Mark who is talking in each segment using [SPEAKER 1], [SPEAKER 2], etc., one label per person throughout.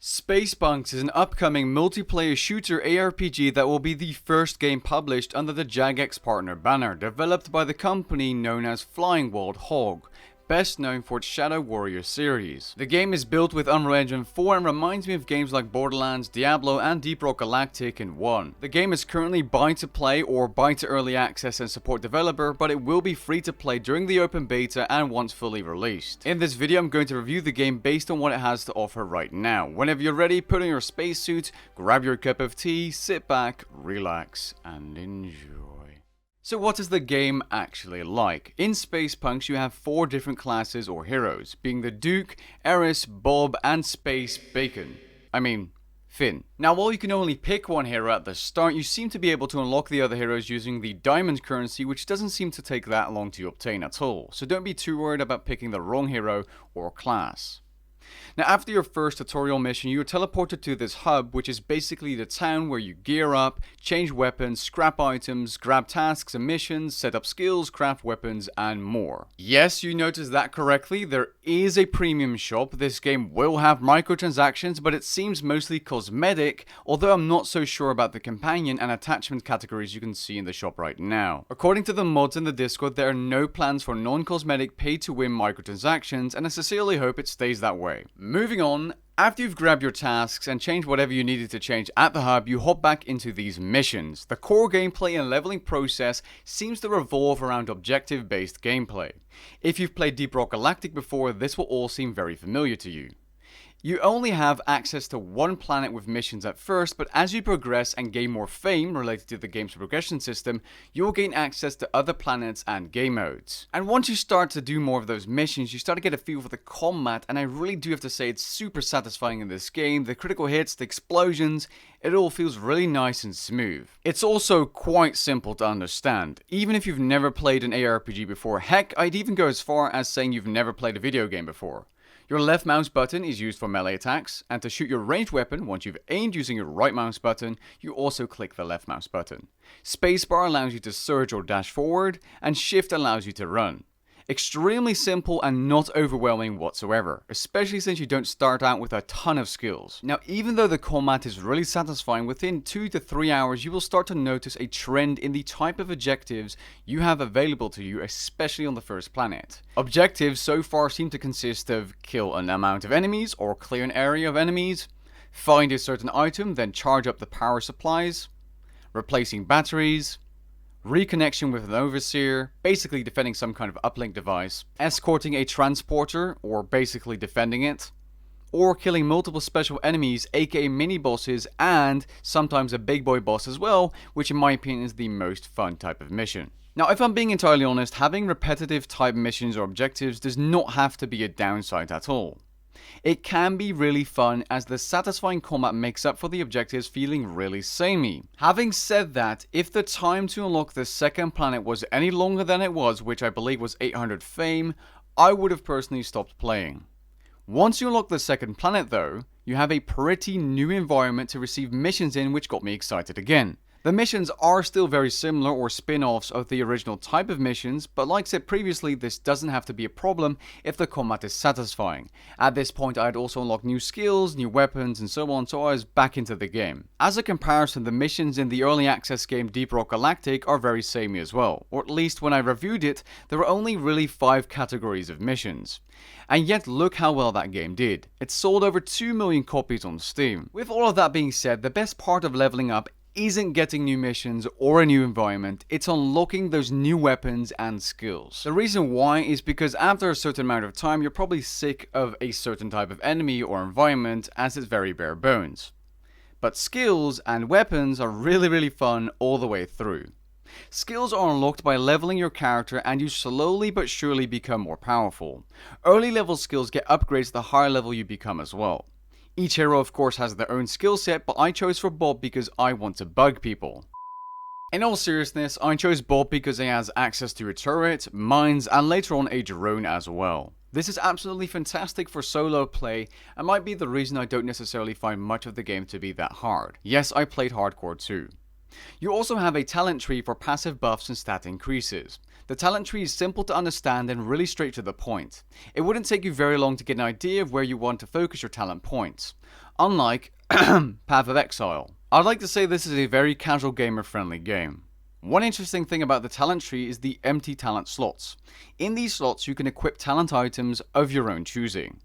[SPEAKER 1] Spacepunks is an upcoming multiplayer shooter ARPG that will be the first game published under the Jagex partner banner, developed by the company known as Flying Wild Hog, best known for its Shadow Warrior series. The game is built with Unreal Engine 4 and reminds me of games like Borderlands, Diablo and Deep Rock Galactic in one. The game is currently buy to play or buy to early access and support developer, but it will be free to play during the open beta and once fully released. In this video I'm going to review the game based on what it has to offer right now. Whenever you're ready, put on your spacesuit, grab your cup of tea, sit back, relax and enjoy. So what is the game actually like? In Spacepunks you have 4 different classes or heroes, being the Duke, Eris, Bob and Space Bacon. Finn. Now while you can only pick one hero at the start, you seem to be able to unlock the other heroes using the diamond currency, which doesn't seem to take that long to obtain at all, so don't be too worried about picking the wrong hero or class. Now after your first tutorial mission, you are teleported to this hub, which is basically the town where you gear up, change weapons, scrap items, grab tasks and missions, set up skills, craft weapons and more. Yes, you noticed that correctly, there is a premium shop. This game will have microtransactions, but it seems mostly cosmetic, although I'm not so sure about the companion and attachment categories you can see in the shop right now. According to the mods in the Discord, there are no plans for non-cosmetic pay-to-win microtransactions, and I sincerely hope it stays that way. Moving on, after you've grabbed your tasks and changed whatever you needed to change at the hub, you hop back into these missions. The core gameplay and leveling process seems to revolve around objective-based gameplay. If you've played Deep Rock Galactic before, this will all seem very familiar to you. You only have access to one planet with missions at first, but as you progress and gain more fame related to the game's progression system, you'll gain access to other planets and game modes. And once you start to do more of those missions, you start to get a feel for the combat, and I really do have to say it's super satisfying in this game. The critical hits, the explosions, it all feels really nice and smooth. It's also quite simple to understand, even if you've never played an ARPG before. Heck, I'd even go as far as saying you've never played a video game before. Your left mouse button is used for melee attacks, and to shoot your ranged weapon once you've aimed using your right mouse button, you also click the left mouse button. Spacebar allows you to surge or dash forward, and shift allows you to run. Extremely simple and not overwhelming whatsoever, especially since you don't start out with a ton of skills. Now even though the combat is really satisfying, within 2 to 3 hours you will start to notice a trend in the type of objectives you have available to you, especially on the first planet. Objectives so far seem to consist of kill an amount of enemies or clear an area of enemies, find a certain item then charge up the power supplies, replacing batteries, reconnection with an overseer, basically defending some kind of uplink device, escorting a transporter, or basically defending it, or killing multiple special enemies, aka mini bosses, and sometimes a big boy boss as well, which in my opinion is the most fun type of mission. Now if I'm being entirely honest, having repetitive type missions or objectives does not have to be a downside at all. It can be really fun, as the satisfying combat makes up for the objectives feeling really samey. Having said that, if the time to unlock the second planet was any longer than it was, which I believe was 800 fame, I would have personally stopped playing. Once you unlock the second planet though, you have a pretty new environment to receive missions in, which got me excited again. The missions are still very similar or spin-offs of the original type of missions, but like said previously, this doesn't have to be a problem if the combat is satisfying. At this point I had also unlocked new skills, new weapons and so on, so I was back into the game. As a comparison, the missions in the early access game Deep Rock Galactic are very samey as well, or at least when I reviewed it, there were only really 5 categories of missions. And yet look how well that game did. It sold over 2 million copies on Steam. With all of that being said, the best part of leveling up isn't getting new missions or a new environment, it's unlocking those new weapons and skills. The reason why is because after a certain amount of time you're probably sick of a certain type of enemy or environment, as it's very bare bones. But skills and weapons are really fun all the way through. Skills are unlocked by leveling your character, and you slowly but surely become more powerful. Early level skills get upgrades the higher level you become as well. Each hero of course has their own skill set, but I chose for Bob because I want to bug people. In all seriousness, I chose Bob because he has access to a turret, mines, and later on a drone as well. This is absolutely fantastic for solo play, and might be the reason I don't necessarily find much of the game to be that hard. Yes, I played hardcore too. You also have a talent tree for passive buffs and stat increases. The talent tree is simple to understand and really straight to the point. It wouldn't take you very long to get an idea of where you want to focus your talent points. Unlike Path of Exile. I'd like to say this is a very casual gamer friendly game. One interesting thing about the talent tree is the empty talent slots. In these slots you can equip talent items of your own choosing.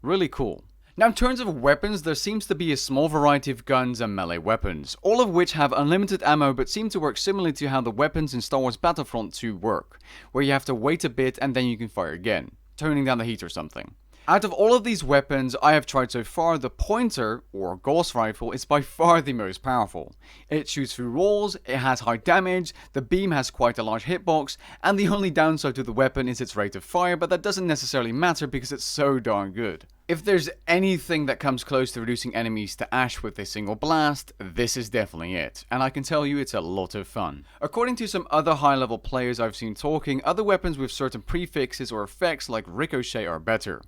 [SPEAKER 1] Really cool. Now in terms of weapons, there seems to be a small variety of guns and melee weapons, all of which have unlimited ammo but seem to work similarly to how the weapons in Star Wars Battlefront 2 work, where you have to wait a bit and then you can fire again, turning down the heat or something. Out of all of these weapons I have tried so far, the pointer, or Gauss rifle, is by far the most powerful. It shoots through walls, it has high damage, the beam has quite a large hitbox, and the only downside to the weapon is its rate of fire, but that doesn't necessarily matter because it's so darn good. If there's anything that comes close to reducing enemies to ash with a single blast, this is definitely it, and I can tell you it's a lot of fun. According to some other high level players I've seen talking, other weapons with certain prefixes or effects like ricochet are better.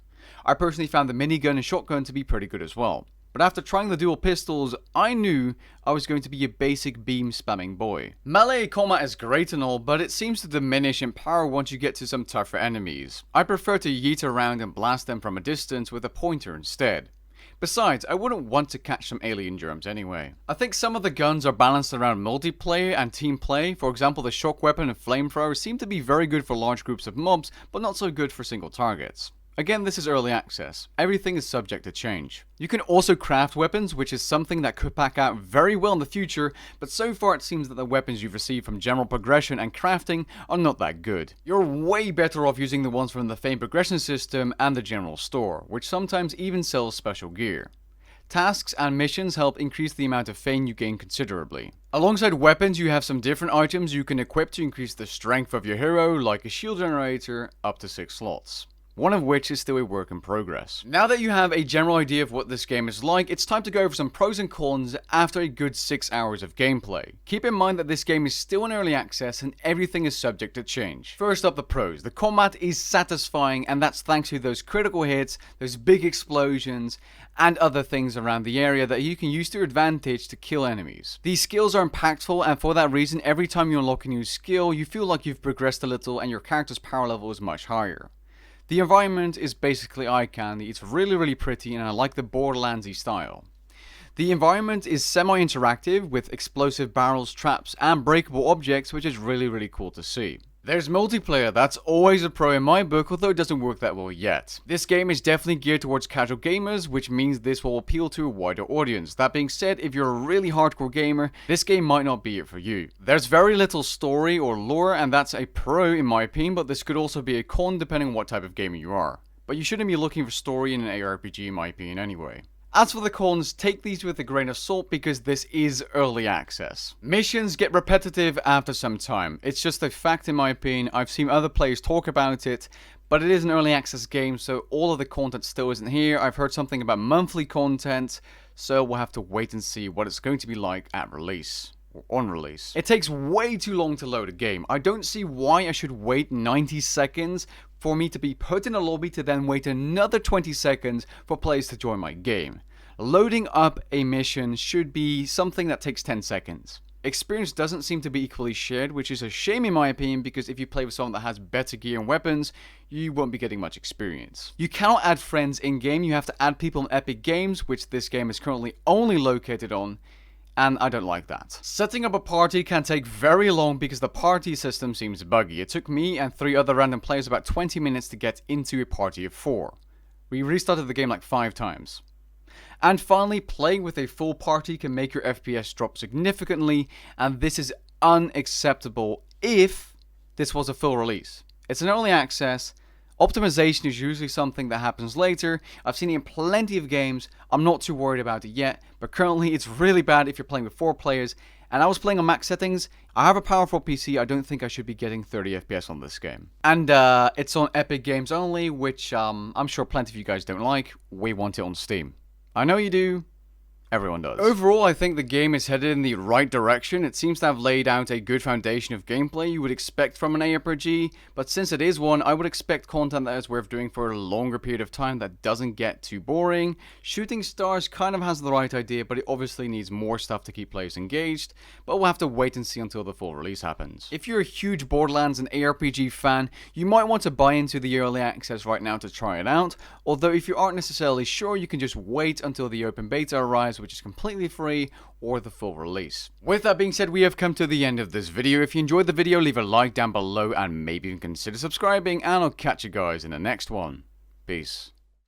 [SPEAKER 1] I personally found the minigun and shotgun to be pretty good as well. But after trying the dual pistols, I knew I was going to be a basic beam spamming boy. Melee combat is great and all, but it seems to diminish in power once you get to some tougher enemies. I prefer to yeet around and blast them from a distance with a pointer instead. Besides, I wouldn't want to catch some alien germs anyway. I think some of the guns are balanced around multiplayer and team play. For example, the shock weapon and flamethrower seem to be very good for large groups of mobs, but not so good for single targets. Again, this is early access. Everything is subject to change. You can also craft weapons, which is something that could pack out very well in the future, but so far it seems that the weapons you've received from general progression and crafting are not that good. You're way better off using the ones from the Fame progression system and the general store, which sometimes even sells special gear. Tasks and missions help increase the amount of fame you gain considerably. Alongside weapons, you have some different items you can equip to increase the strength of your hero, like a shield generator, up to 6 slots. One of which is still a work in progress. Now that you have a general idea of what this game is like, it's time to go over some pros and cons after a good 6 hours of gameplay. Keep in mind that this game is still in early access and everything is subject to change. First up, the pros. The combat is satisfying, and that's thanks to those critical hits, those big explosions, and other things around the area that you can use to your advantage to kill enemies. These skills are impactful, and for that reason, every time you unlock a new skill, you feel like you've progressed a little and your character's power level is much higher. The environment is basically eye candy. It's really pretty and I like the Borderlands-y style. The environment is semi-interactive with explosive barrels, traps and breakable objects, which is really cool to see. There's multiplayer, that's always a pro in my book, although it doesn't work that well yet. This game is definitely geared towards casual gamers, which means this will appeal to a wider audience. That being said, if you're a really hardcore gamer, this game might not be it for you. There's very little story or lore, and that's a pro in my opinion, but this could also be a con depending on what type of gamer you are. But you shouldn't be looking for story in an ARPG in my opinion anyway. As for the cons, take these with a grain of salt because this is early access. Missions get repetitive after some time. It's just a fact in my opinion. I've seen other players talk about it, but it is an early access game, so all of the content still isn't here. I've heard something about monthly content, so we'll have to wait and see what it's going to be like at release. On release. It takes way too long to load a game. I don't see why I should wait 90 seconds for me to be put in a lobby to then wait another 20 seconds for players to join my game. Loading up a mission should be something that takes 10 seconds. Experience doesn't seem to be equally shared, which is a shame in my opinion because if you play with someone that has better gear and weapons, you won't be getting much experience. You cannot add friends in-game, you have to add people in Epic Games, which this game is currently only located on, and I don't like that. Setting up a party can take very long because the party system seems buggy. It took me and 3 other random players about 20 minutes to get into a party of 4. We restarted the game like 5 times. And finally, playing with a full party can make your FPS drop significantly, and this is unacceptable if this was a full release. It's an early access. Optimization is usually something that happens later. I've seen it in plenty of games. I'm not too worried about it yet, but currently it's really bad if you're playing with 4 players, and I was playing on max settings. I have a powerful PC. I don't think I should be getting 30 FPS on this game. And it's on Epic Games only, which I'm sure plenty of you guys don't like. We want it on Steam. I know you do. Everyone does. Overall, I think the game is headed in the right direction. It seems to have laid out a good foundation of gameplay you would expect from an ARPG, but since it is one, I would expect content that is worth doing for a longer period of time that doesn't get too boring. Shooting Stars kind of has the right idea, but it obviously needs more stuff to keep players engaged, but we'll have to wait and see until the full release happens. If you're a huge Borderlands and ARPG fan, you might want to buy into the early access right now to try it out, although if you aren't necessarily sure, you can just wait until the open beta arrives, which is completely free, or the full release. With that being said, we have come to the end of this video. If you enjoyed the video, leave a like down below and maybe even consider subscribing, and I'll catch you guys in the next one. Peace.